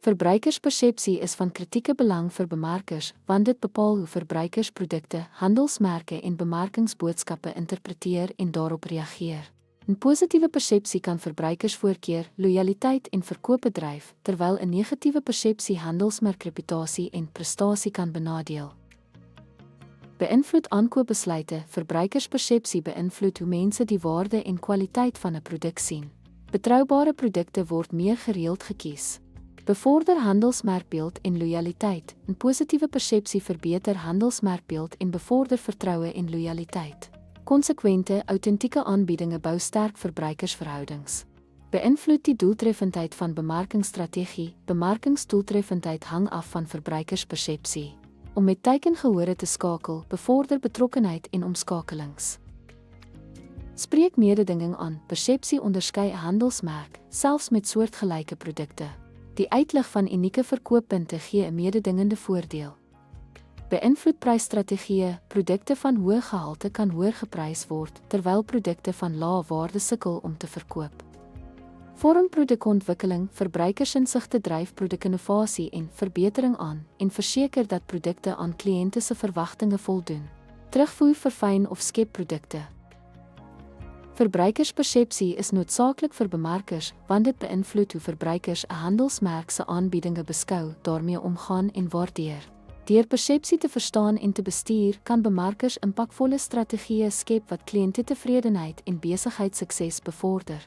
Verbruikerspersepsie is van kritieke belang vir bemarkers, want dit bepaal hoe verbruikers produkte, handelsmerke en bemarkingsboodskappe interpreteer en daarop reageer. 'n Positiewe persepsie kan verbruikersvoorkeur, lojaliteit en verkope dryf, terwyl 'n negatiewe persepsie handelsmerkreputasie en prestasie kan benadeel. Beïnvloed aankoopbesluite. Verbruikerspersepsie beïnvloed hoe mense die waarde en kwaliteit van 'n produk sien. Betroubare produkte word meer gereeld gekies. Bevorder handelsmerkbeeld en lojaliteit. 'n Positiewe persepsie verbeter handelsmerkbeeld en bevorder vertroue en lojaliteit. Konsekwente, autentieke aanbiedinge bou sterk verbruikersverhoudings. Beïnvloed die doeltreffendheid van bemarkingsstrategie. Bemarkingsdoeltreffendheid hang af van verbruikerspersepsie. Om met teikengehore te skakel, bevorder betrokkenheid en omskakelings. Spreek mededinging aan. Persepsie onderskei 'n handelsmerk, selfs met soortgelyke produkte. Die uitlig van unieke verkooppunte gee 'n mededingende voordeel. Beïnvloed prysstrategieë. Produkte van hoë gehalte kan hoër geprys word, terwyl produkte van lae waarde sukkel om te verkoop. Vorm produkontwikkeling. Verbruikersinsigte dryf produkinnovasie en verbetering aan en verseker dat produkte aan kliënte se verwagtinge voldoen. Terugvoer, verfyn of skep produkte. Verbruikerspersepsie is noodsaaklik vir bemarkers, want dit beïnvloed hoe verbruikers 'n handelsmerk se aanbiedinge beskou, daarmee omgaan en waardeer. Deur persepsie te verstaan en te bestuur, kan bemarkers impakvolle strategieë skep wat kliëntetevredenheid en besigheidssukses bevorder.